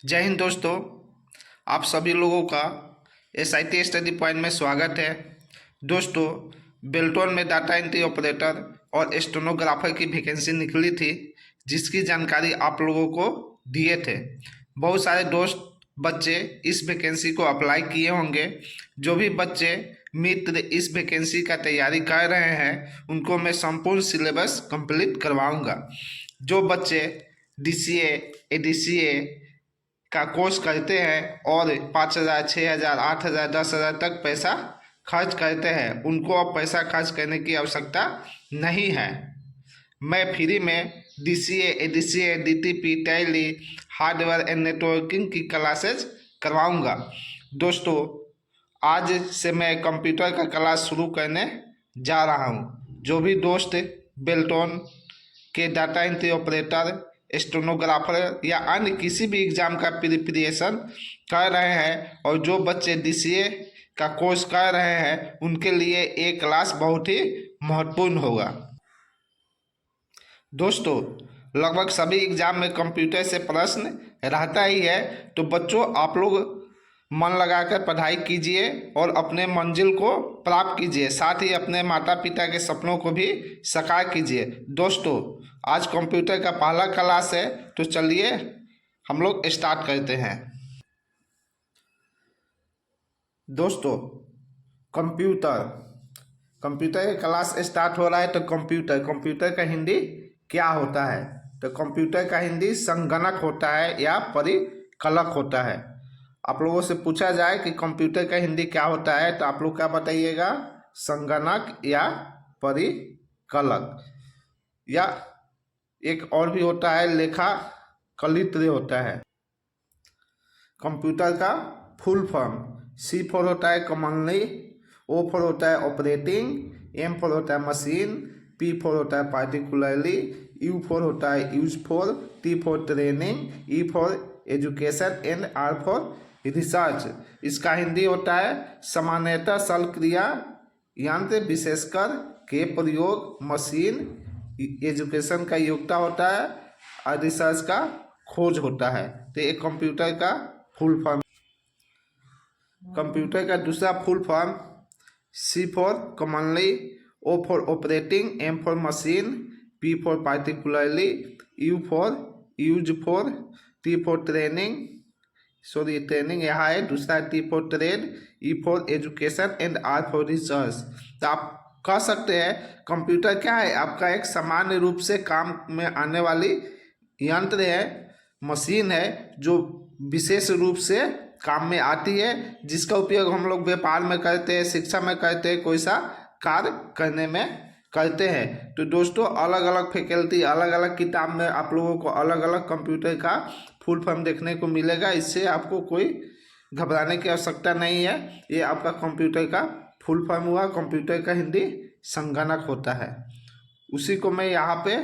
जय हिंद दोस्तों। आप सभी लोगों का SIT स्टडी पॉइंट में स्वागत है। दोस्तों, बेल्टोन में डाटा एंट्री ऑपरेटर और स्टेनोग्राफर की वैकेंसी निकली थी, जिसकी जानकारी आप लोगों को दिए थे। बहुत सारे दोस्त बच्चे इस वैकेंसी को अप्लाई किए होंगे। जो भी बच्चे मित्र इस वैकेंसी का तैयारी कर रहे हैं, उनको मैं संपूर्ण सिलेबस कंप्लीट करवाऊंगा। जो बच्चे DCA, ADCA का कोर्स करते हैं और 5,000, 6,000, 8,000, 10,000 तक पैसा खर्च करते हैं, उनको अब पैसा खर्च करने की आवश्यकता नहीं है। मैं फ्री में DCA, ADCA, DTP, tally, hardware and networking की क्लासेज करवाऊंगा। दोस्तों, आज से मैं कंप्यूटर का क्लास शुरू करने जा रहा हूं। जो भी दोस्त बेल्टोन के डाटा एंट्री ऑपरेटर, स्टेनोग्राफर या अन्य किसी भी एग्ज़ाम का प्रिपरेशन कर रहे हैं और जो बच्चे DCA का कोर्स कर रहे हैं, उनके लिए ये क्लास बहुत ही महत्वपूर्ण होगा। दोस्तों, लगभग सभी एग्ज़ाम में कंप्यूटर से प्रश्न रहता ही है, तो बच्चों आप लोग मन लगाकर पढ़ाई कीजिए और अपने मंजिल को प्राप्त कीजिए, साथ ही अपने माता पिता के सपनों को भी साकार कीजिए। दोस्तों, आज कंप्यूटर का पहला क्लास है, तो चलिए हम लोग स्टार्ट करते हैं। दोस्तों, कंप्यूटर का क्लास स्टार्ट हो रहा है। तो कंप्यूटर का हिंदी क्या होता है? तो कंप्यूटर का हिंदी संगणक होता है या परिकलक होता है। आप लोगों से पूछा जाए कि कंप्यूटर का हिंदी क्या होता है, तो आप लोग क्या बताइएगा? संगणक या परिकलक। या एक और भी होता है, लेखा कलित्र होता है। कंप्यूटर का फुल फॉर्म C फॉर होता है कॉमनली, O फॉर होता है ऑपरेटिंग, M फॉर होता है मशीन, P फॉर होता है पार्टिकुलरली, U फॉर होता है use for, T for training, E for education and R for research. इसका हिंदी होता है सामान्यतः सरल क्रिया यंत्र विशेषकर के प्रयोग, मशीन एजुकेशन का योग्यता होता है और रिसर्च का खोज होता है। तो एक कंप्यूटर का फुल फॉर्म। कंप्यूटर का दूसरा full form C for commonly, O for operating, M for machine, P for particularly, U for use for, T for training यहाँ है। दूसरा T for trade, E for education and R for research. तो आप कह सकते हैं computer क्या है? आपका एक सामान्य रूप से काम में आने वाली यंत्र है, मशीन है, जो विशेष रूप से काम में आती है, जिसका उपयोग हम लोग व्यापार में करते हैं, शिक्षा में करते हैं, कोई सा कार्य करने में करते हैं। तो दोस्तों, अलग अलग फैकल्टी, अलग अलग किताब में आप लोगों को अलग अलग कंप्यूटर का फुल फॉर्म देखने को मिलेगा। इससे आपको कोई घबराने की आवश्यकता नहीं है। ये आपका कंप्यूटर का फुल फॉर्म हुआ। कंप्यूटर का हिंदी संगणक होता है। उसी को मैं यहाँ पे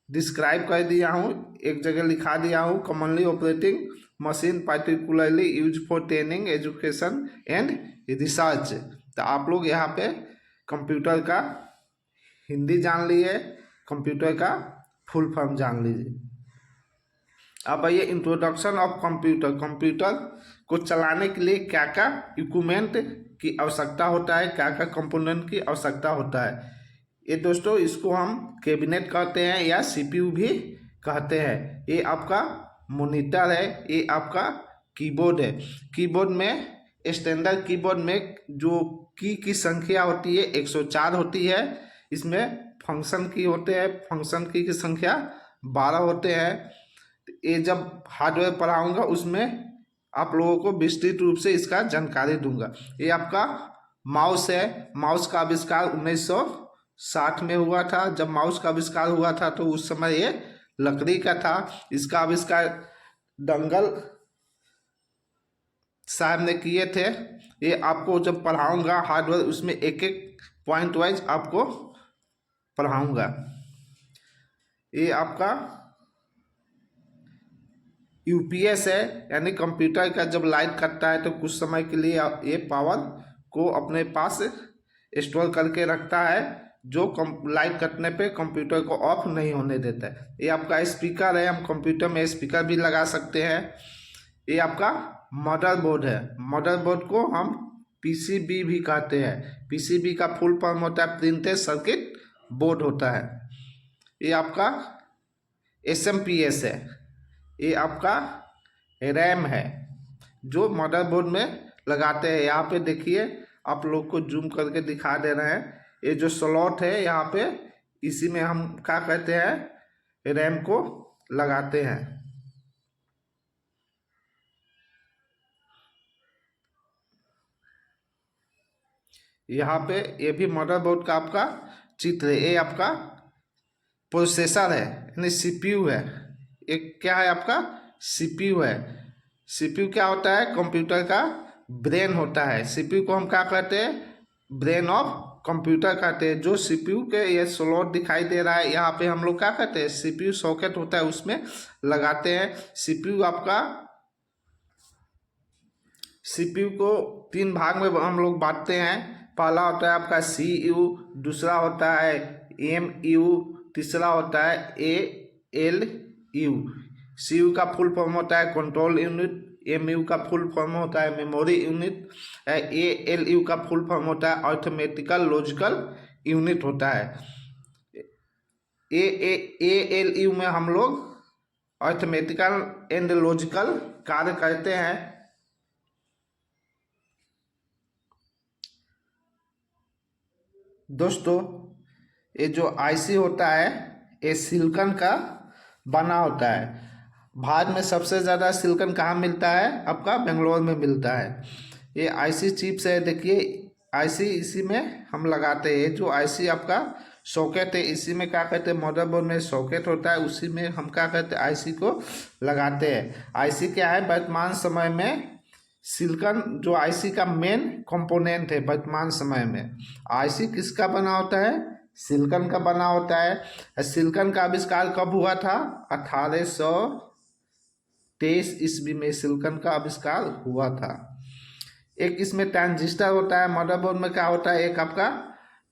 डिस्क्राइब कर दिया हूँ, एक जगह लिखा दिया हूँ। Commonly operating machine particularly use for training, education and research. तो आप लोग यहाँ पे कंप्यूटर का हिंदी जान लिए, कंप्यूटर का फुल फॉर्म जान लीजिए। अब आइए इंट्रोडक्शन ऑफ कंप्यूटर। कंप्यूटर को चलाने के लिए क्या क्या इक्विपमेंट की आवश्यकता होता है, क्या क्या कंपोनेंट की आवश्यकता होता है। ये दोस्तों, इसको हम कैबिनेट कहते हैं या CPU भी कहते हैं। ये आपका मॉनिटर है, ये आपका कीबोर्ड है। कीबोर्ड में, स्टैंडर्ड कीबोर्ड में जो की संख्या होती है 104 होती है। इसमें फंक्शन की होते हैं, फंक्शन की संख्या 12 होते हैं। ये जब हार्डवेयर पढ़ाऊंगा उसमें आप लोगों को विस्तृत रूप से इसका जानकारी दूंगा। ये आपका माउस है। माउस का आविष्कार 1960 में हुआ था। जब माउस का आविष्कार हुआ था तो उस समय ये लकड़ी का था। इसका आविष्कार डंगल साहब ने किए थे। ये आपको जब पढ़ाऊंगा हार्डवेयर, उसमें एक एक पॉइंट वाइज आपको पढ़ाऊंगा। ये आपका UPS है, यानी कंप्यूटर का जब लाइट कटता है तो कुछ समय के लिए ये पावर को अपने पास स्टोर करके रखता है। जो लाइट कटने पे कंप्यूटर को ऑफ नहीं होने देता है। ये आपका स्पीकर है, हम कंप्यूटर में स्पीकर भी लगा सकते हैं। ये आपका मदरबोर्ड है, मदरबोर्ड को हम पीसीबी भी कहते हैं। पीसीबी का फुल फॉर्म होता है प्रिंटेड सर्किट बोर्ड होता है। ये आपका एसएमपीएस है। ये आपका रैम है जो मदरबोर्ड में लगाते हैं। यहाँ पे देखिए, आप लोग को जूम करके दिखा दे रहे हैं। ये जो स्लॉट है यहाँ पे, इसी में हम क्या कहते हैं, रैम को लगाते हैं। यहाँ पे ये भी मदरबोर्ड का आपका चित्र है। ये आपका प्रोसेसर है, यानी सीपीयू है। एक क्या है आपका, सीपीयू है। सीपीयू क्या होता है, कंप्यूटर का ब्रेन होता है। सीपीयू को हम क्या कहते हैं, ब्रेन ऑफ कंप्यूटर कहते हैं। जो सीपीयू के ये स्लॉट दिखाई दे रहा है, यहाँ पे हम लोग क्या कहते हैं, सीपीयू सॉकेट होता है, उसमें लगाते हैं। सीपीयू आपका, सीपीयू को 3 भाग में हम लोग बांटते हैं। पहला होता है आपका सीयू, दूसरा होता है एमयू, तीसरा होता है एएलयू। सीयू का फुल फॉर्म होता है कंट्रोल यूनिट, एमयू का फुल फॉर्म होता है मेमोरी यूनिट, एएलयू का फुल फॉर्म होता है अर्थमेटिकल लॉजिकल यूनिट होता है। एएलयू में हम लोग अर्थमेटिकल एंड लॉजिकल कार्य करते हैं। दोस्तों, ये जो आईसी होता है, ये सिलिकॉन का बना होता है। भारत में सबसे ज़्यादा सिलिकॉन कहाँ मिलता है, आपका बेंगलोर में मिलता है। ये आईसी चिप्स है, देखिए आईसी इसी में हम लगाते हैं। जो आईसी आपका सॉकेट है, इसी में क्या कहते हैं, मदरबोर्ड में सॉकेट होता है, उसी में हम क्या कहते हैं, आईसी को लगाते हैं। आईसी क्या है, वर्तमान समय में सिलिकॉन जो आईसी का मेन कंपोनेंट है वर्तमान समय में। आईसी किसका बना होता है, सिलिकॉन का बना होता है। सिलिकॉन का आविष्कार कब हुआ था, 1823 ईस्वी में सिलिकॉन का आविष्कार हुआ था। एक इसमें ट्रांजिस्टर होता है, मदरबोर्ड में क्या होता है, एक आपका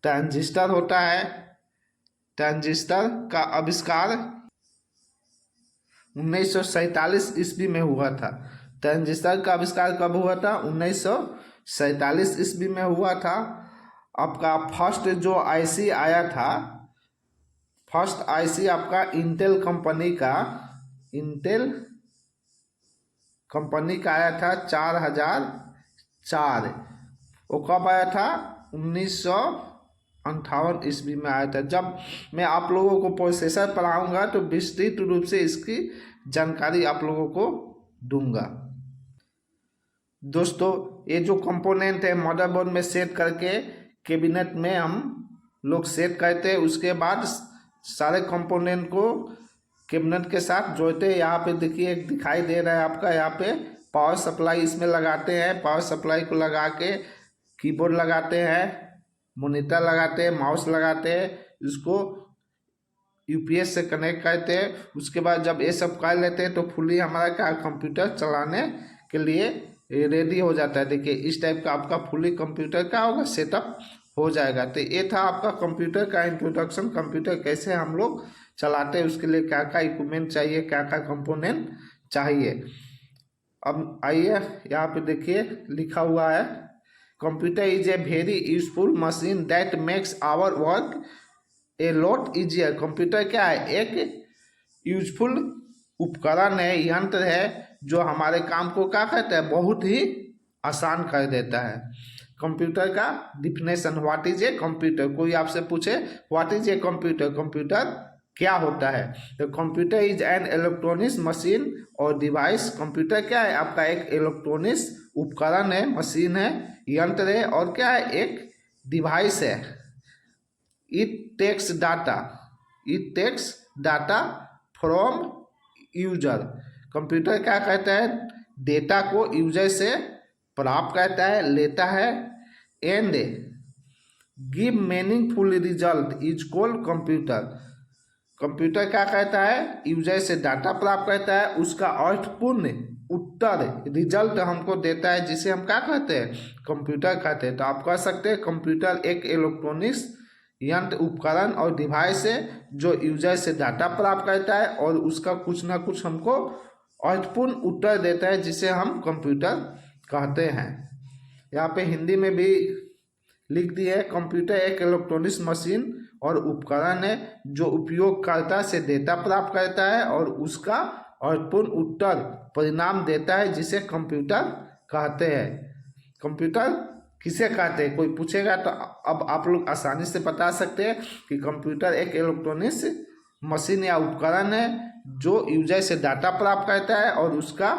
ट्रांजिस्टर होता है। ट्रांजिस्टर का आविष्कार 1947 ईस्वी में हुआ था। ट्रांजिस्टर का आविष्कार कब हुआ था, 1947 ईस्वी में हुआ था। आपका फर्स्ट जो आईसी आया था, फर्स्ट आईसी आपका इंटेल कंपनी का आया था 4004। वो कब आया था, 1958 ईस्वी में आया था। जब मैं आप लोगों को प्रोसेसर पढ़ाऊंगा तो विस्तृत रूप से इसकी जानकारी आप लोगों को दूंगा। दोस्तों, ये जो कंपोनेंट है मदरबोर्ड में सेट करके कैबिनेट में हम लोग सेट करते हैं। उसके बाद सारे कंपोनेंट को कैबिनेट के साथ जोड़ते हैं। यहाँ पे देखिए एक दिखाई दे रहा है आपका, यहाँ पे पावर सप्लाई इसमें लगाते हैं। पावर सप्लाई को लगा के कीबोर्ड लगाते हैं, मॉनिटर लगाते हैं, माउस लगाते हैं, इसको यूपीएस से कनेक्ट करते हैं। उसके बाद जब ये सब कर लेते हैं तो फुली हमारा क्या कंप्यूटर चलाने के लिए रेडी हो जाता है। देखिए इस टाइप का आपका फुली कंप्यूटर का होगा, सेटअप हो जाएगा। तो ये था आपका कंप्यूटर का इंट्रोडक्शन। कंप्यूटर कैसे हम लोग चलाते हैं, उसके लिए क्या क्या इक्विपमेंट चाहिए, क्या क्या कंपोनेंट चाहिए। अब आइए यहाँ पे देखिए लिखा हुआ है, computer is a very useful machine that makes our work a lot easier. Computer क्या है, एक यूजफुल उपकरण है, यंत्र है जो हमारे काम को क्या कहता है, बहुत ही आसान कर देता है। कंप्यूटर का definition, what is a computer. कोई आपसे पूछे what is a computer, computer क्या होता है, तो computer is an electronics machine और डिवाइस। कंप्यूटर क्या है, आपका एक इलेक्ट्रॉनिक्स उपकरण है, मशीन है, यंत्र है, और क्या है, एक डिवाइस है। It takes data from user. Computer क्या कहता है, डेटा को यूजर से प्राप्त करता है, लेता है, and give meaningful result is called computer. Computer क्या कहता है, यूजर से डाटा प्राप्त करता है, उसका अर्थपूर्ण उत्तर रिजल्ट हमको देता है, जिसे हम क्या कहते हैं, कंप्यूटर कहते हैं। तो आप कह सकते हैं कंप्यूटर एक इलेक्ट्रॉनिक्स यंत्र, उपकरण और डिवाइस है जो यूजर से डाटा प्राप्त करता है और उसका कुछ ना कुछ हमको अर्थपूर्ण उत्तर देता है, जिसे हम कंप्यूटर कहते हैं। यहाँ पे हिंदी में भी लिख दिया है, कंप्यूटर एक इलेक्ट्रॉनिक्स मशीन और उपकरण है जो उपयोगकर्ता से डेटा प्राप्त करता है और उसका अर्थपूर्ण उत्तर परिणाम देता है, जिसे कंप्यूटर कहते हैं। कंप्यूटर किसे कहते हैं, कोई पूछेगा तो अब आप लोग आसानी से बता सकते हैं कि कंप्यूटर एक इलेक्ट्रॉनिक्स मशीन या उपकरण है जो यूजर से डाटा प्राप्त करता है और उसका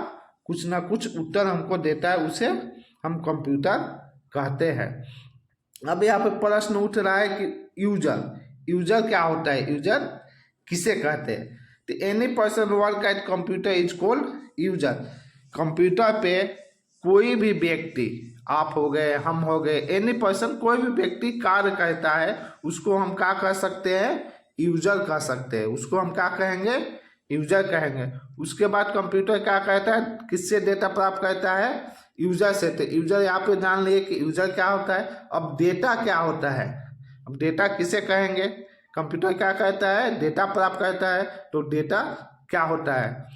कुछ ना कुछ उत्तर हमको देता है, उसे हम कंप्यूटर कहते हैं। अब यहाँ पे प्रश्न उठ रहा है कि यूजर क्या होता है, यूजर किसे कहते हैं। तो any person work at computer is called user. Computer पे कोई भी व्यक्ति, आप हो गए, हम हो गए, एनी पर्सन, कोई भी व्यक्ति कार्य करता है उसको हम क्या कह सकते हैं, यूजर कह सकते हैं। उसको हम क्या कहेंगे, यूजर कहेंगे। उसके बाद कंप्यूटर क्या कहता है, किससे डेटा प्राप्त करता है, यूजर से। तो यूजर यहाँ पे जान लिए कि यूजर क्या होता है। अब डेटा क्या होता है, अब डेटा किसे कहेंगे, कंप्यूटर क्या कहता है, डेटा प्राप्त करता है। तो डेटा क्या होता है,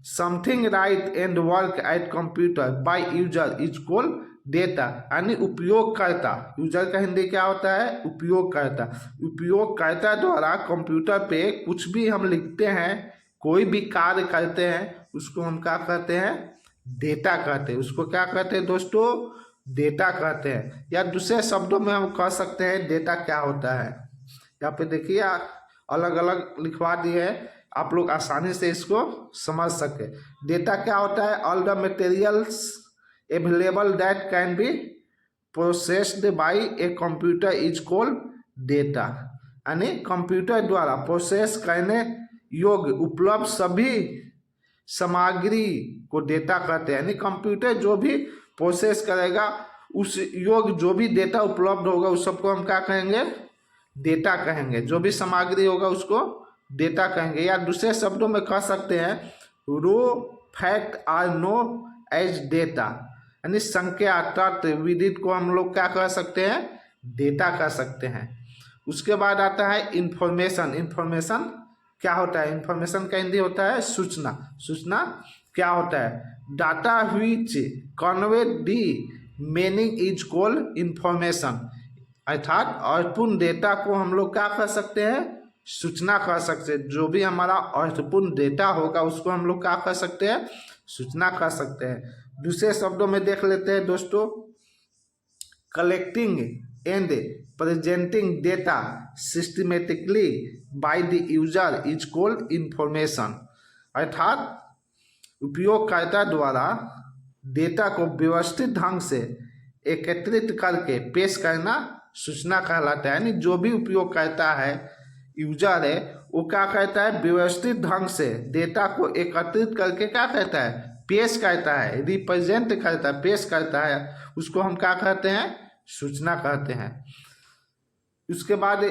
something right and work at computer by user is called data, यानी उपयोगकर्ता। यूजर का हिंदी क्या होता है, उपयोगकर्ता। उपयोगकर्ता द्वारा कंप्यूटर पे कुछ भी हम लिखते हैं, कोई भी कार्य करते हैं, उसको हम क्या कहते हैं, डेटा कहते हैं। उसको क्या कहते हैं दोस्तों, डेटा कहते हैं। या दूसरे शब्दों में हम कह सकते हैं डेटा क्या होता है। यहाँ पे देखिए अलग अलग लिखवा दिए हैं, आप लोग आसानी से इसको समझ सके। डेटा क्या होता है, all the materials available that can be processed bye a computer is called data, यानी कंप्यूटर द्वारा प्रोसेस करने योग्य उपलब्ध सभी सामग्री को डेटा कहते हैं। यानी कंप्यूटर जो भी प्रोसेस करेगा, उस योग्य जो भी डेटा उपलब्ध होगा उस सबको हम क्या कहेंगे, डेटा कहेंगे। जो भी सामग्री होगा उसको डेटा कहेंगे। या दूसरे शब्दों में कह सकते हैं raw fact are know as data, यानी संख्या, तथ्य, विदित को हम लोग क्या कह सकते हैं, डेटा कह सकते हैं। उसके बाद आता है इंफॉर्मेशन। इंफॉर्मेशन क्या होता है, इंफॉर्मेशन का हिंदी होता है सूचना। सूचना क्या होता है, data which convey the meaning is called information, अर्थात अर्थपूर्ण डेटा को हम लोग क्या कह सकते हैं, सूचना कह सकते हैं। जो भी हमारा अर्थपूर्ण डेटा होगा उसको हम लोग क्या कह सकते हैं, सूचना कह सकते हैं। दूसरे शब्दों में देख लेते हैं दोस्तों, collecting and presenting data systematically by the user is called information, अर्थात उपयोगकर्ता द्वारा डेटा को व्यवस्थित ढंग से एकत्रित करके पेश करना सूचना कहलाता है। यानी जो भी उपयोग करता है, यूजर है, वो क्या कहता है, व्यवस्थित ढंग से डेटा को एकत्रित करके क्या कहता है, पेश करता है, रिप्रेजेंट करता है, पेश करता है, उसको हम क्या कहते हैं, सूचना कहते हैं। उसके बाद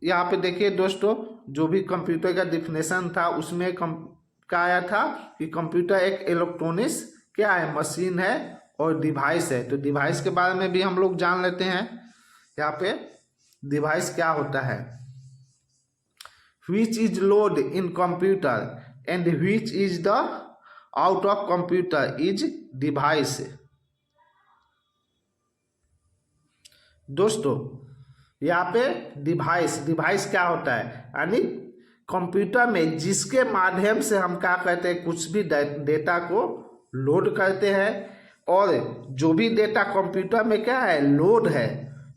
यहाँ पे देखिए दोस्तों, जो भी कंप्यूटर का डिफिनेशन था उसमें क्या आया था कि कंप्यूटर एक इलेक्ट्रॉनिक्स क्या है, मशीन है और डिवाइस है। तो डिवाइस के बारे में भी हम लोग जान लेते हैं। यहाँ पे डिवाइस क्या होता है, which is load in computer and which is the out of computer is device। दोस्तों यहाँ पे डिवाइस क्या होता है, यानी कंप्यूटर में जिसके माध्यम से हम क्या कहते हैं, कुछ भी डेटा को लोड करते हैं, और जो भी डेटा कंप्यूटर में क्या है, लोड है,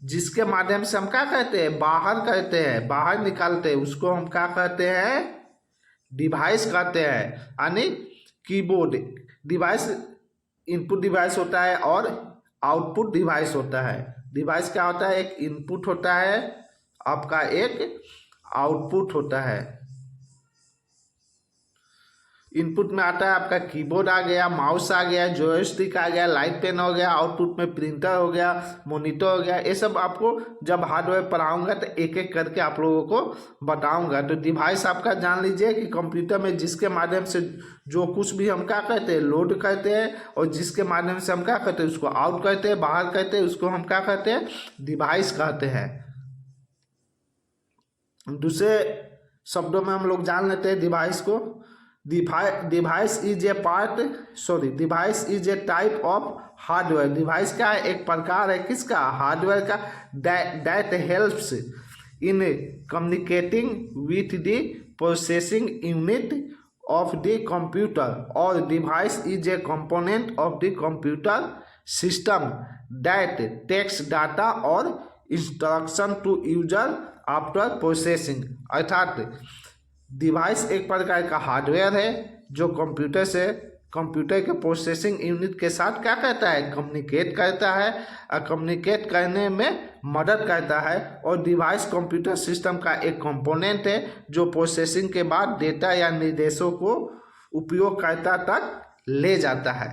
जिसके माध्यम से हम क्या कहते हैं, बाहर करते हैं, बाहर निकालते हैं, उसको हम क्या कहते हैं, डिवाइस कहते हैं। यानी कीबोर्ड डिवाइस इनपुट डिवाइस होता है और आउटपुट डिवाइस होता है। डिवाइस क्या होता है, एक इनपुट होता है, आपका एक आउटपुट होता है। इनपुट में आता है आपका कीबोर्ड आ गया, माउस आ गया, जॉयस्टिक आ गया, लाइट पेन हो गया, आउटपुट में प्रिंटर हो गया, मॉनिटर हो गया। ये सब आपको जब हार्डवेयर पढ़ाऊंगा तो एक एक करके आप लोगों को बताऊंगा। तो डिवाइस आपका जान लीजिए कि कंप्यूटर में जिसके माध्यम से जो कुछ भी हम क्या कहते हैं, लोड करते हैं, और जिसके माध्यम से हम क्या कहते हैं, उसको आउट करते हैं, बाहर करते हैं, उसको हम क्या कहते हैं, डिवाइस कहते हैं। दूसरे शब्दों में हम लोग जान लेते हैं डिवाइस को। Device is a type of hardware. Device क्या है? एक प्रकार है किसका? हार्डवेयर का। That helps in communicating with the processing unit of the computer, और device is a component of the computer system that takes data और instruction to user after processing. अर्थात डिवाइस एक प्रकार का हार्डवेयर है जो कंप्यूटर के प्रोसेसिंग यूनिट के साथ क्या करता है? कम्युनिकेट करता है, और कम्युनिकेट करने में मदद करता है। और डिवाइस कंप्यूटर सिस्टम का एक कंपोनेंट है जो प्रोसेसिंग के बाद डेटा या निर्देशों को उपयोगकर्ता तक ले जाता है।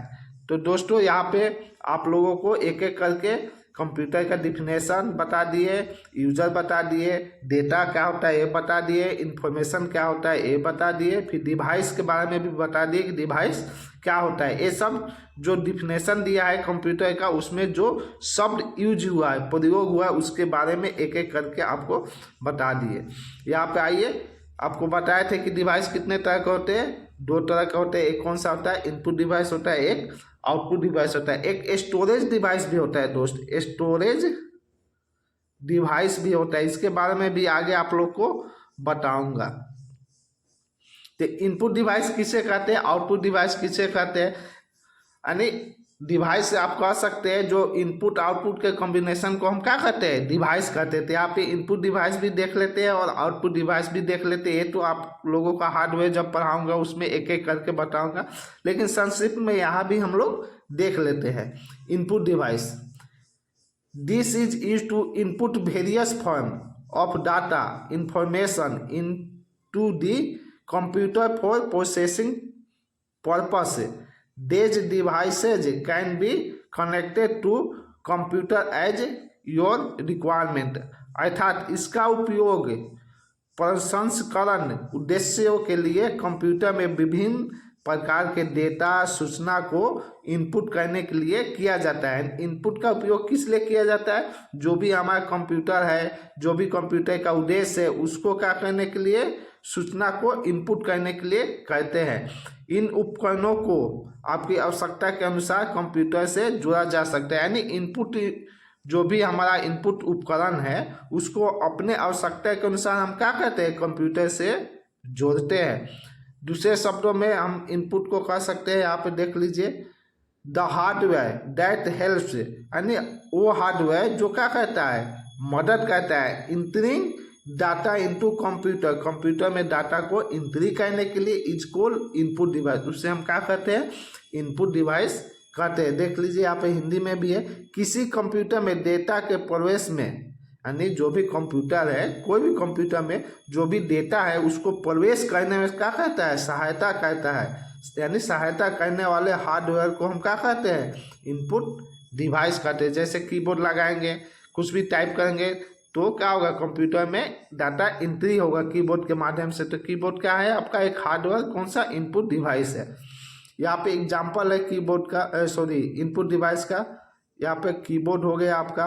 तो दोस्तों यहाँ पे आप लोगों को एक एक करके कंप्यूटर का डिफिनेशन बता दिए, यूजर बता दिए, डेटा क्या होता है ये बता दिए, इंफॉर्मेशन क्या होता है ये बता दिए, फिर डिवाइस के बारे में भी बता दिए कि डिवाइस क्या होता है। ये सब जो डिफिनेशन दिया है कंप्यूटर का, उसमें जो शब्द यूज हुआ है, प्रयोग हुआ है, उसके बारे में एक एक करके आपको बता दिए। यहाँ पे आइए, आपको बताए थे कि डिवाइस कितने तरह के होते हैं? 2 तरह के होते हैं। एक कौन सा होता है? इनपुट डिवाइस होता है, एक आउटपुट डिवाइस होता है। एक स्टोरेज डिवाइस भी होता है दोस्त, स्टोरेज डिवाइस भी होता है। इसके बारे में भी आगे आप लोग को बताऊंगा। तो इनपुट डिवाइस किसे कहते हैं, आउटपुट डिवाइस किसे कहते हैं? यानी डिवाइस आप कह सकते हैं जो इनपुट आउटपुट के कॉम्बिनेशन को हम क्या कहते हैं? डिवाइस कहते हैं। तो यहाँ पे इनपुट डिवाइस भी देख लेते हैं और आउटपुट डिवाइस भी देख लेते हैं। ये तो आप लोगों का हार्डवेयर जब पढ़ाऊंगा उसमें एक एक करके बताऊंगा, लेकिन संक्षिप्त में यहाँ भी हम लोग देख लेते हैं। Input device, this is used to input various form of data information into the computer for processing purpose. These devices can be connected to computer as your requirement। अर्थात इसका उपयोग प्रसंस्करण उद्देश्यों के लिए कंप्यूटर में विभिन्न प्रकार के डेटा सूचना को इनपुट करने के लिए किया जाता है। इनपुट का उपयोग किस लिए किया जाता है? जो भी हमारा कंप्यूटर है, जो भी कंप्यूटर का उद्देश्य है, उसको क्या करने के लिए? सूचना को इनपुट करने के लिए कहते हैं। इन उपकरणों को आपकी आवश्यकता के अनुसार कंप्यूटर से जोड़ा जा सकता है। यानी इनपुट, जो भी हमारा इनपुट उपकरण है उसको अपने आवश्यकता के अनुसार हम क्या करते हैं? कंप्यूटर से जोड़ते हैं। दूसरे शब्दों में हम इनपुट को कह सकते हैं, यहाँ पे देख लीजिए, द हार्डवेयर दैट हेल्प्स, यानी वो हार्डवेयर जो क्या करता है? मदद करता है entering data into computer, computer में डाटा को एंट्री करने के लिए इज कॉल्ड इनपुट डिवाइस। उससे हम क्या कहते हैं? इनपुट डिवाइस कहते हैं। देख लीजिए यहाँ पे हिंदी में भी है, किसी कंप्यूटर में डेटा के प्रवेश में, यानी जो भी कंप्यूटर है, कोई भी कंप्यूटर में जो भी डेटा है उसको प्रवेश करने में क्या कहता है? सहायता करता है। यानी सहायता करने वाले हार्डवेयर को हम क्या कहते हैं? इनपुट डिवाइस कहते हैं। जैसे कीबोर्ड लगाएंगे, कुछ भी टाइप करेंगे तो क्या होगा? कंप्यूटर में डाटा एंट्री होगा कीबोर्ड के माध्यम से। तो कीबोर्ड क्या है? आपका एक हार्डवेयर, कौन सा? इनपुट डिवाइस है। यहाँ पे एग्जांपल है कीबोर्ड का, इनपुट डिवाइस का। यहाँ पे कीबोर्ड हो गया आपका,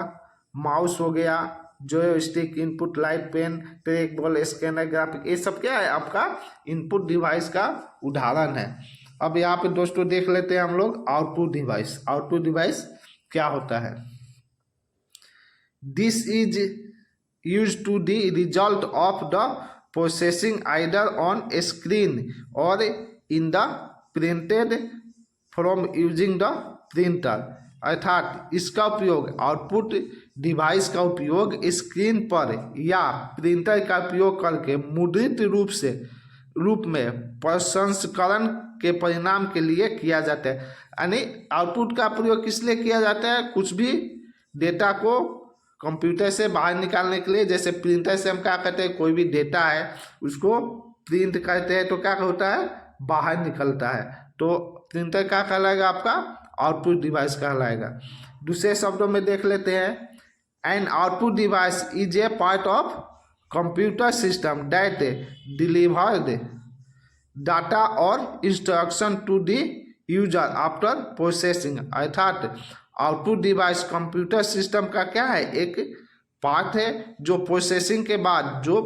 माउस हो गया, joystick, input light, pen, track ball, scanner, graphic, ये सब क्या है? आपका इनपुट डिवाइस का उदाहरण है। अब यहाँ पे दोस्तों देख लेते हैं हम लोग आउटपुट डिवाइस। आउटपुट डिवाइस क्या होता है? This is used to the result of the processing either on a screen or in the printed from using the printer। अर्थात इसका उपयोग, आउटपुट डिवाइस का उपयोग स्क्रीन पर या प्रिंटर का उपयोग करके मुद्रित रूप में प्रसंस्करण के परिणाम के लिए किया जाता है। यानी आउटपुट का प्रयोग किस लिए किया जाता है? कुछ भी डेटा को कंप्यूटर से बाहर निकालने के लिए। जैसे प्रिंटर से हम क्या करते हैं? कोई भी डेटा है उसको प्रिंट करते हैं तो क्या होता है? बाहर निकलता है। तो प्रिंटर क्या कहलाएगा? आपका आउटपुट डिवाइस कहलाएगा। दूसरे शब्दों में देख लेते हैं, an output device is a part of computer system that delivered data और instruction to the user after processing. अर्थात आउटपुट डिवाइस कंप्यूटर सिस्टम का क्या है? एक पार्ट है जो प्रोसेसिंग के बाद जो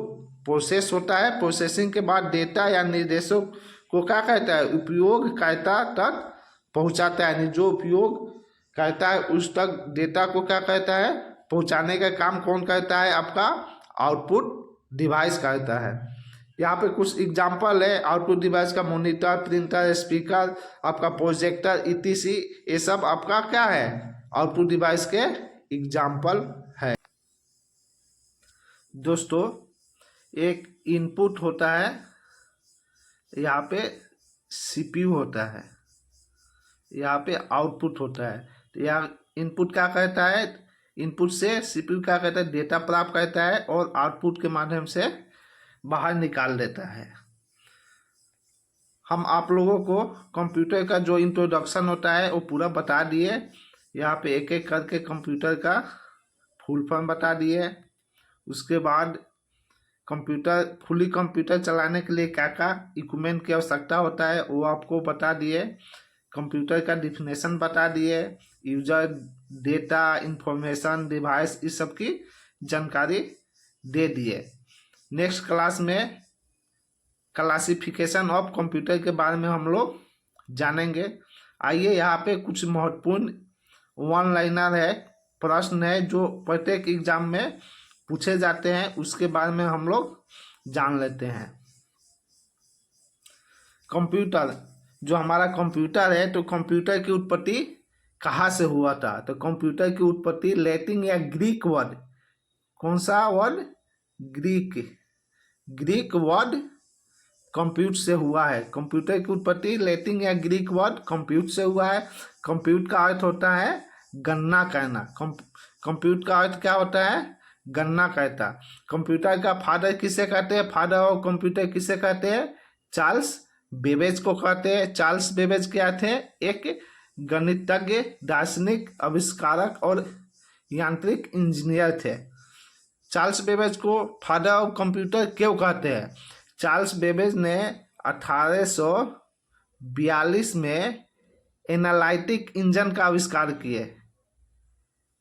प्रोसेस होता है। प्रोसेसिंग के बाद डेटा या निर्देशों को क्या कहता है, उपयोगकर्ता तक पहुंचाता है, यानी जो उपयोग करता है उस तक डेटा को क्या कहता है, पहुंचाने का काम कौन करता है, आपका आउटपुट डिवाइस करता है। यहाँ पे कुछ एग्जांपल है आउटपुट डिवाइस का, मॉनिटर, प्रिंटर, स्पीकर, आपका प्रोजेक्टर etc। ये सब आपका क्या है, आउटपुट डिवाइस के एग्जांपल है। दोस्तों एक इनपुट होता है, यहाँ पे सीपीयू होता है, यहाँ पे आउटपुट होता है। तो यहाँ इनपुट क्या कहता है, इनपुट से सीपीयू क्या कहता है, डेटा प्राप्त करता है और आउटपुट के माध्यम से बाहर निकाल देता है। हम आप लोगों को कंप्यूटर का जो इंट्रोडक्शन होता है वो पूरा बता दिए। यहाँ पे एक एक करके कंप्यूटर का फुल फॉर्म बता दिए। उसके बाद फुली कंप्यूटर चलाने के लिए क्या क्या इक्विपमेंट की आवश्यकता होता है वो आपको बता दिए। कंप्यूटर का डिफिनेशन बता दिए, यूजर, डेटा, इंफॉर्मेशन, डिवाइस, इस सब की जानकारी दे दिए। नेक्स्ट क्लास में क्लासिफिकेशन ऑफ कंप्यूटर के बारे में हम लोग जानेंगे। आइए यहाँ पे कुछ महत्वपूर्ण वन लाइनर है, प्रश्न है जो प्रत्येक एग्जाम में पूछे जाते हैं, उसके बारे में हम लोग जान लेते हैं। कंप्यूटर, जो हमारा कंप्यूटर है, तो कंप्यूटर की उत्पत्ति कहाँ से हुआ था, तो कंप्यूटर की उत्पत्ति लैटिन या ग्रीक वर्ड, कौन सा वर्ड, ग्रीक वर्ड कंप्यूट से हुआ है। कंप्यूटर की उत्पत्ति लैटिन या ग्रीक वर्ड कंप्यूट से हुआ है। कंप्यूट का अर्थ होता है गणना करना। कंप्यूट का अर्थ क्या होता है, गणना करता। कंप्यूटर का फादर किसे कहते हैं, फादर ऑफ कंप्यूटर किसे कहते हैं, चार्ल्स बेबेज को कहते हैं। चार्ल्स बेबेज क्या थे, एक गणितज्ञ, दार्शनिक, आविष्कारक और यांत्रिक इंजीनियर थे। चार्ल्स बेबेज को फादर ऑफ कंप्यूटर क्यों कहते हैं, चार्ल्स बेबेज ने 1842 में एनालिटिक इंजन का आविष्कार किए।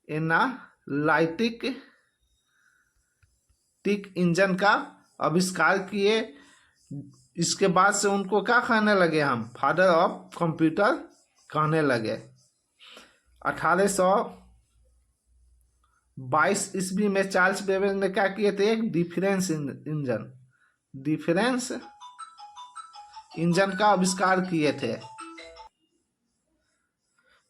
एनालिटिक इंजन का आविष्कार किए। इसके बाद से उनको क्या कहने लगे, हम फादर ऑफ कंप्यूटर कहने लगे। 1822 ईस्वी में चार्ल्स बेबेज ने क्या किए थे, एक डिफरेंस इंजन का आविष्कार किए थे।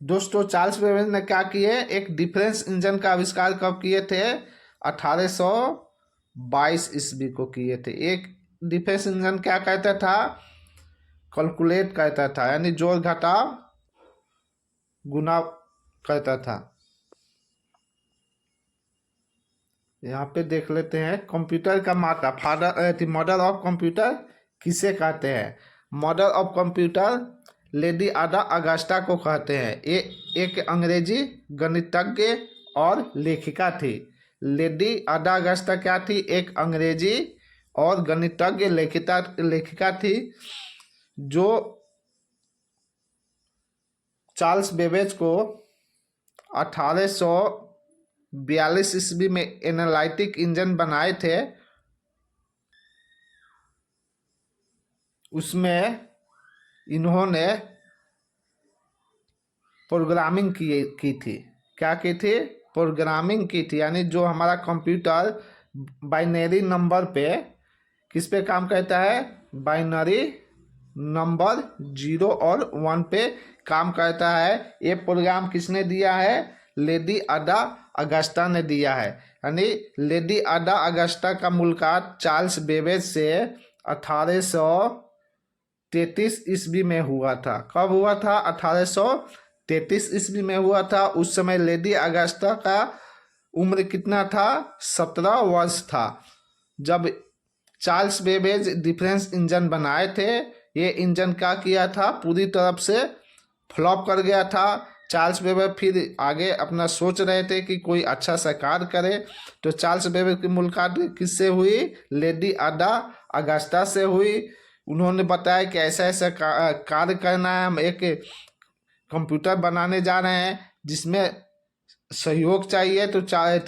दोस्तों चार्ल्स बेबेज ने क्या किए, एक डिफरेंस इंजन का आविष्कार कब किए थे, 1822 ईस्वी को किए थे। एक डिफरेंस इंजन क्या कहता था, कैलकुलेट कहता था, यानी जोड़ घटाव गुना कहता था। यहाँ पे देख लेते हैं कंप्यूटर का माता, मदर ऑफ कंप्यूटर किसे कहते हैं। मदर ऑफ कंप्यूटर लेडी आदा अगस्टा को कहते हैं। ये एक अंग्रेजी गणितज्ञ और लेखिका थी। लेडी आदा अगस्टा क्या थी, एक अंग्रेजी और गणितज्ञ लेखिका थी, जो चार्ल्स बेबेज को 1842 ईस्वी में एनालिटिक इंजन बनाए थे। उसमें इन्होंने प्रोग्रामिंग की थी। क्या की थी, प्रोग्रामिंग की थी, यानी जो हमारा कंप्यूटर बाइनरी नंबर पे किस पे काम करता है, बाइनरी नंबर 0 और 1 पे काम करता है। ये प्रोग्राम किसने दिया है, लेडी आदा अगस्टा ने दिया है। यानी लेडी आदा अगस्टा का मुलाकात चार्ल्स बेबेज से 1833 ईस्वी में हुआ था। कब हुआ था, 1833 ईस्वी में हुआ था। उस समय लेडी अगस्टा का उम्र कितना था, 17 वर्ष था, जब चार्ल्स बेबेज डिफरेंस इंजन बनाए थे। ये इंजन क्या किया था, पूरी तरफ से फ्लॉप कर गया था। चार्ल्स बेबेज फिर आगे अपना सोच रहे थे कि कोई अच्छा सा कार्य करे, तो चार्ल्स बेबेज की मुलाकात किससे हुई, लेडी आदा अगस्टा से हुई। उन्होंने बताया कि ऐसा ऐसा कार्य करना है, हम एक कंप्यूटर बनाने जा रहे हैं जिसमें सहयोग चाहिए तो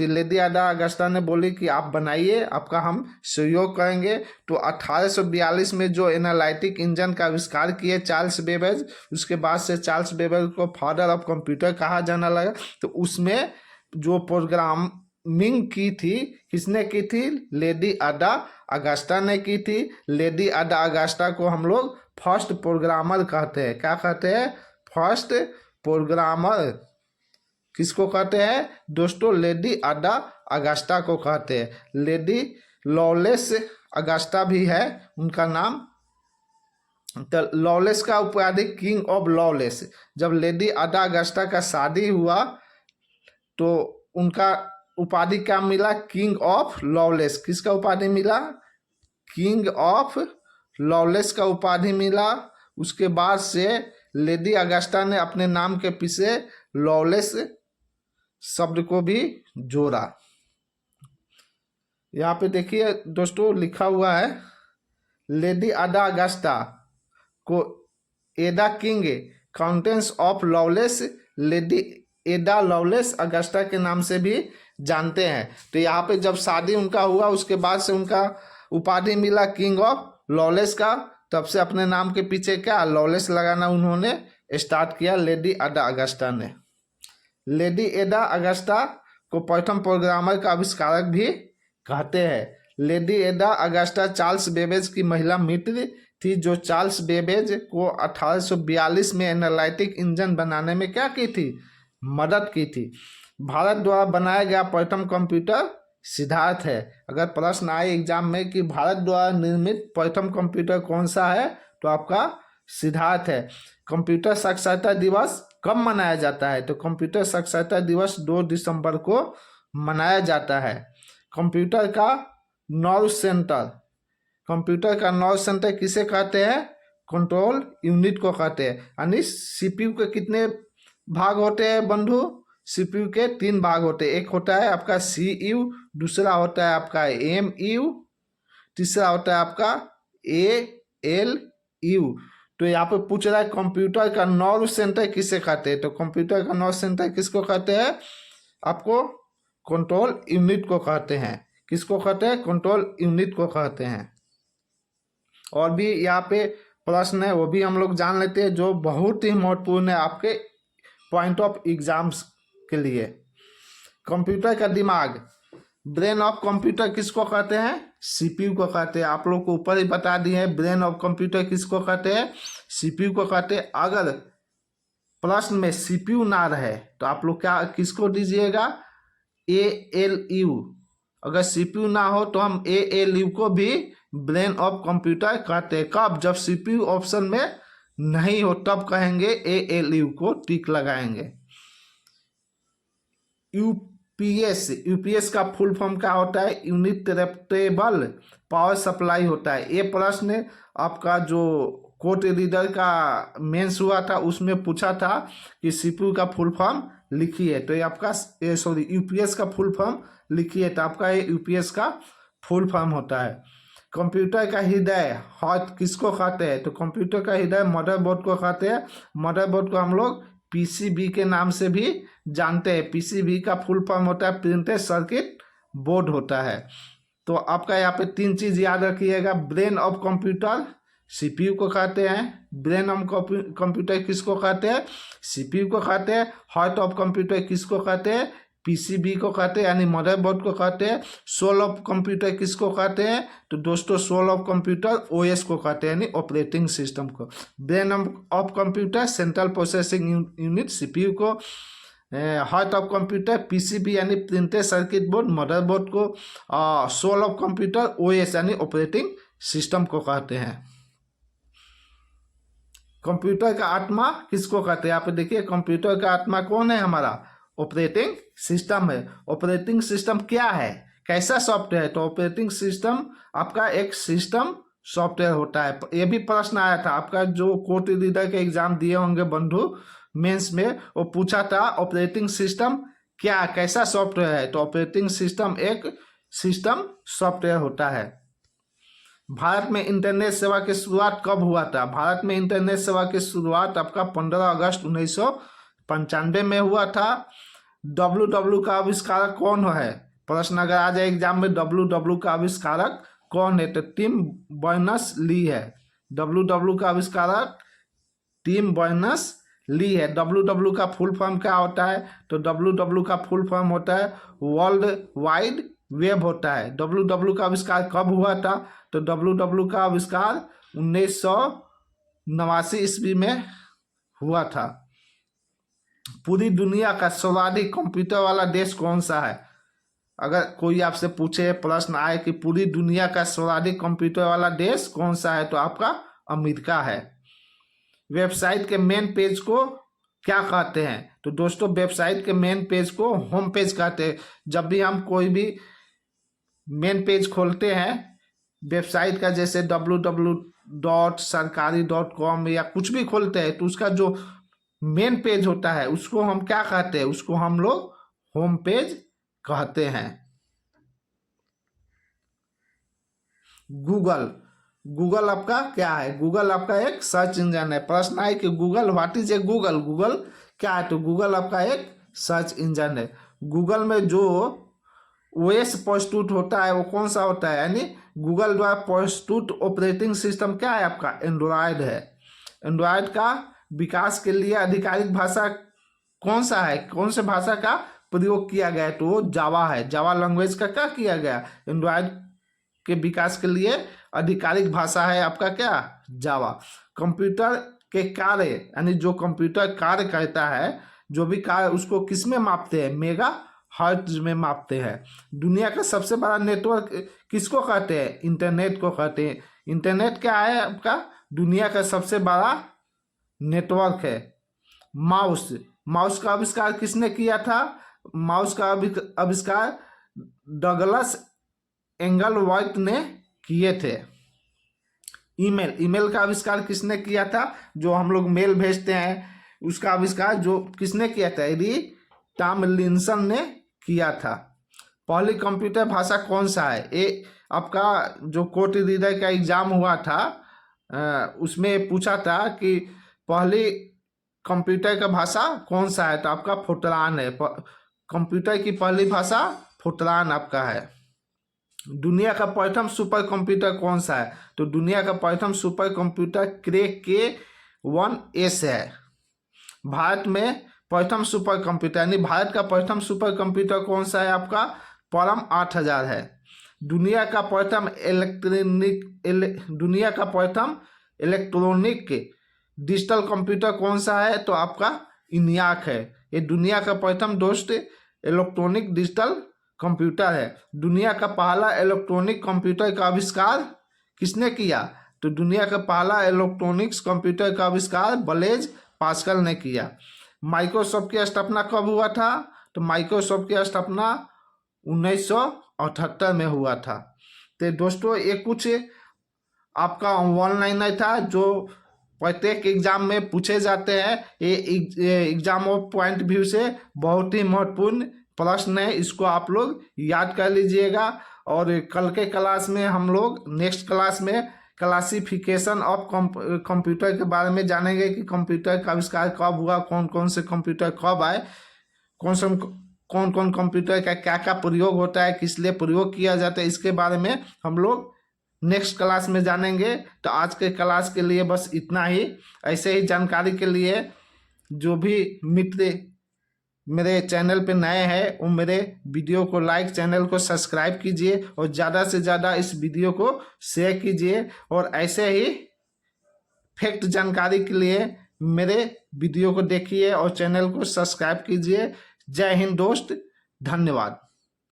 लेडी आडा अगस्ता ने बोली कि आप बनाइए, आपका हम सहयोग करेंगे। तो 1842 में जो एनालिटिक इंजन का आविष्कार किए चार्ल्स बेबेज, उसके बाद से चार्ल्स बेबेज को फादर ऑफ कंप्यूटर कहा जाने लगा। तो उसमें जो प्रोग्रामिंग की थी, किसने की थी? लेडी आडा अगस्ता ने की थी। लेडी आडा अगस्ता को हम लोग फर्स्ट प्रोग्रामर कहते हैं। क्या कहते हैं? फर्स्ट प्रोग्रामर किसको कहते हैं दोस्तों? लेडी आडा अगस्ता को कहते हैं। लेडी लॉलेस अगस्ता भी है उनका नाम। तो लॉलेस का उपाधि किंग ऑफ लॉलेस। जब लेडी आडा अगस्ता का शादी हुआ तो उनका उपाधि क्या मिला? King of lawless. किसका उपाधि मिला? किंग ऑफ लॉलेस का उपाधि मिला। उसके बाद से लेडी अगस्ता ने अपने नाम के पीछे लॉलेस शब्द को भी जोड़ा। यहाँ पे देखिए दोस्तों लिखा हुआ है, लेडी आडा अगस्ता को एडा किंग काउंटेंस ऑफ लॉलेस, लेडी एडा लॉलेस अगस्ता के नाम से भी जानते हैं। तो यहाँ पे जब शादी उनका हुआ उसके बाद से उनका उपाधि मिला किंग ऑफ लॉलेस का। तब से अपने नाम के पीछे क्या लॉलेस लगाना उन्होंने स्टार्ट किया, लेडी आडा अगस्ता ने। लेडी एडा अगस्ता को प्रथम प्रोग्रामर का आविष्कारक भी कहते हैं। लेडी एडा अगस्ता चार्ल्स बेबेज की महिला मित्र थी, जो चार्ल्स बेबेज को 1842 में एनालिटिक इंजन बनाने में क्या की थी? मदद की थी। भारत द्वारा बनाया गया प्रथम कंप्यूटर सिद्धार्थ है। अगर प्रश्न आए एग्जाम में कि भारत द्वारा निर्मित प्रथम कंप्यूटर कौन सा है, तो आपका सिद्धार्थ है। कंप्यूटर साक्षरता दिवस कब मनाया जाता है? तो कंप्यूटर साक्षरता दिवस 2 दिसंबर को मनाया जाता है। कंप्यूटर का नॉर्व सेंटर, कंप्यूटर का नॉर्व सेंटर किसे कहते हैं? कंट्रोल यूनिट को कहते हैं। यानी सीपीयू के कितने भाग होते हैं बंधु? सीपीयू के 3 भाग होते हैं। एक होता है आपका सीयू, दूसरा होता है आपका एमयू, तीसरा होता है आपका एएलयू। तो यहाँ पे पूछ रहा है कंप्यूटर का नॉर्व सेंटर किसे कहते हैं? तो कंप्यूटर का नॉर्व सेंटर किसको कहते हैं? आपको कंट्रोल यूनिट को कहते हैं। किसको कहते हैं? कंट्रोल यूनिट को कहते हैं। और भी यहाँ पे प्रश्न है, वो भी हम लोग जान लेते हैं, जो बहुत ही महत्वपूर्ण है आपके पॉइंट ऑफ एग्जाम्स के लिए। कंप्यूटर का दिमाग, ब्रेन ऑफ कंप्यूटर किसको कहते हैं? सीपीयू को कहते हैं। आप लोग को ऊपर ही बता दिए हैं, ब्रेन ऑफ कंप्यूटर किसको कहते हैं? सीपीयू को कहते हैं। अगर प्रश्न में सीपीयू ना रहे तो आप लोग क्या किसको दीजिएगा? एएलयू। अगर सीपीयू ना हो तो हम एएलयू को भी ब्रेन ऑफ कंप्यूटर कहते हैं। कब? जब सीपीयू ऑप्शन में नहीं हो तब कहेंगे एएलयू को टिक लगाएंगे। यूपीएस का फुल फॉर्म क्या होता है? यूनिटरेप्टेबल पावर सप्लाई होता है। ये प्रश्न आपका जो कोर्ट रीडर का मेंस हुआ था उसमें पूछा था कि सीपीयू का फुल फॉर्म लिखिए, तो ये आपका यूपीएस का फुल फॉर्म लिखिए, तो आपका ये यूपीएस का फुल फॉर्म होता है। कंप्यूटर का हृदय हार्ट किसको कहते हैं? तो कंप्यूटर का हृदय मदरबोर्ड को कहते हैं। मदरबोर्ड को हम लोग पीसीबी के नाम से भी जानते हैं। पीसीबी का फुल फॉर्म होता है प्रिंटेड सर्किट बोर्ड होता है। तो आपका यहाँ पे 3 चीज याद रखिएगा। ब्रेन ऑफ कंप्यूटर सीपीयू को कहते हैं। ब्रेन ऑफ कंप्यूटर किसको कहते हैं? सीपीयू को कहते हैं। हार्ट ऑफ कंप्यूटर किसको कहते हैं? पीसीबी को कहते हैं, यानी मदरबोर्ड को कहते हैं। सोल ऑफ कंप्यूटर किसको कहते हैं? तो दोस्तों सोल ऑफ कंप्यूटर ओएस को कहते हैं, यानी ऑपरेटिंग सिस्टम को। Brain of computer central processing unit CPU को। हार्ट ऑफ कंप्यूटर पीसीबी यानी प्रिंटेड सर्किट बोर्ड मदरबोर्ड को। सोल ऑफ कंप्यूटर ओएस यानी ऑपरेटिंग सिस्टम को कहते हैं। कंप्यूटर का आत्मा किसको कहते हैं? यहाँ पे देखिए कंप्यूटर का आत्मा कौन है? हमारा ऑपरेटिंग सिस्टम है। ऑपरेटिंग सिस्टम क्या है? कैसा सॉफ्टवेयर? तो ऑपरेटिंग सिस्टम आपका एक सिस्टम सॉफ्टवेयर होता है। ये भी प्रश्न आया था आपका, जो कोर्ट रीडर के एग्जाम दिए होंगे बंधु मेंस में, वो पूछा था ऑपरेटिंग सिस्टम क्या, कैसा सॉफ्टवेयर है? तो ऑपरेटिंग सिस्टम एक सिस्टम सॉफ्टवेयर होता है। भारत में इंटरनेट सेवा की शुरुआत कब हुआ था? भारत में इंटरनेट सेवा की शुरुआत आपका 15 अगस्त 1995 में हुआ था। WW का आविष्कारक कौन है? प्रश्न अगर आ जाए एग्जाम में, WW का आविष्कारक कौन है? तो टिम बर्नर्स ली है। WW का आविष्कारक टिम बर्नर्स ली है। WW का फुल फॉर्म क्या होता है? तो WW का फुल फॉर्म होता है वर्ल्ड वाइड वेब होता है। WW का आविष्कार कब हुआ था? तो WW का आविष्कार 1989 ईस्वी में हुआ था। पूरी दुनिया का सर्वाधिक कंप्यूटर वाला देश कौन सा है? अगर कोई आपसे पूछे, प्रश्न आए कि पूरी दुनिया का सर्वाधिक कंप्यूटर वाला देश कौन सा है, तो आपका अमेरिका है। वेबसाइट के मेन पेज को क्या कहते हैं? तो दोस्तों वेबसाइट के मेन पेज को होम पेज कहते हैं। जब भी हम कोई भी मेन पेज खोलते हैं वेबसाइट का, जैसे www.sarkari.com या कुछ भी खोलते हैं, तो उसका जो मेन पेज होता है उसको हम क्या कहते हैं? उसको हम लोग होम पेज कहते हैं। गूगल आपका क्या है? गूगल आपका एक सर्च इंजन है। प्रश्न है कि Google, what is a Google? Google क्या है? तो गूगल आपका एक सर्च इंजन है। गूगल में जो ओएस प्रस्तुत होता है वो कौन सा होता है? यानी गूगल द्वारा प्रस्तुत ऑपरेटिंग सिस्टम क्या है? आपका एंड्रॉयड है। एंड्रॉयड का विकास के लिए आधिकारिक भाषा कौन सा है? कौन से भाषा का प्रयोग किया गया है? तो वो जावा है। जावा लैंग्वेज का क्या किया गया? एंड्रॉयड के विकास के लिए आधिकारिक भाषा है आपका क्या? जावा। कंप्यूटर के कार्य, यानी जो कंप्यूटर कार्य करता है, जो भी कार्य, उसको किस में मापते हैं? मेगा हर्ट्ज में मापते हैं। दुनिया का सबसे बड़ा नेटवर्क किसको कहते हैं? इंटरनेट को कहते हैं। इंटरनेट क्या है आपका? दुनिया का सबसे बड़ा नेटवर्क है। माउस का आविष्कार किसने किया था? माउस का आविष्कार डगलस एंगलवर्थ ने किए थे। ईमेल का आविष्कार किसने किया था? जो हम लोग मेल भेजते हैं उसका आविष्कार जो किसने किया था? री टॉमलिंसन ने किया था। पहली कंप्यूटर भाषा कौन सा है? ये आपका जो कोर्ट रीडर का एग्जाम हुआ था उसमें पूछा था कि पहली कंप्यूटर का भाषा कौन सा है? तो आपका फोर्ट्रान है। कंप्यूटर की पहली भाषा फोर्ट्रान आपका है। दुनिया का प्रथम सुपर कंप्यूटर कौन सा है? तो दुनिया का प्रथम सुपर कंप्यूटर क्रे K1S है। भारत में प्रथम सुपर कंप्यूटर, यानी भारत का प्रथम सुपर कंप्यूटर कौन सा है? आपका परम 8000 है। दुनिया का प्रथम इलेक्ट्रॉनिक डिजिटल कंप्यूटर कौन सा है? तो आपका इनियाक है। ये दुनिया का प्रथम दोस्त इलेक्ट्रॉनिक डिजिटल कंप्यूटर है। दुनिया का पहला इलेक्ट्रॉनिक कंप्यूटर का आविष्कार किसने किया? तो दुनिया का पहला इलेक्ट्रॉनिक्स कंप्यूटर का आविष्कार ब्लेज पास्कल ने किया। माइक्रोसॉफ्ट की स्थापना कब हुआ था? तो माइक्रोसॉफ्ट की स्थापना 1978 में हुआ था। तो दोस्तों ये कुछ आपका ऑनलाइन था जो प्रत्येक एग्जाम में पूछे जाते हैं। ये एग्जाम ऑफ पॉइंट व्यू से बहुत ही महत्वपूर्ण प्रश्न है। इसको आप लोग याद कर लीजिएगा। और कल के क्लास में हम लोग नेक्स्ट क्लास में क्लासिफिकेशन ऑफ कंप्यूटर के बारे में जानेंगे कि कंप्यूटर का आविष्कार कब हुआ, कौन कौन से कंप्यूटर कब आए, कौन कौन कंप्यूटर का क्या क्या प्रयोग होता है, किस लिए प्रयोग किया जाता है, इसके बारे में हम लोग नेक्स्ट क्लास में जानेंगे। तो आज के क्लास के लिए बस इतना ही। ऐसे ही जानकारी के लिए जो भी मित्र मेरे चैनल पे नए हैं वो मेरे वीडियो को लाइक, चैनल को सब्सक्राइब कीजिए और ज़्यादा से ज़्यादा इस वीडियो को शेयर कीजिए। और ऐसे ही फैक्ट जानकारी के लिए मेरे वीडियो को देखिए और चैनल को सब्सक्राइब कीजिए। जय हिंद दोस्त, धन्यवाद।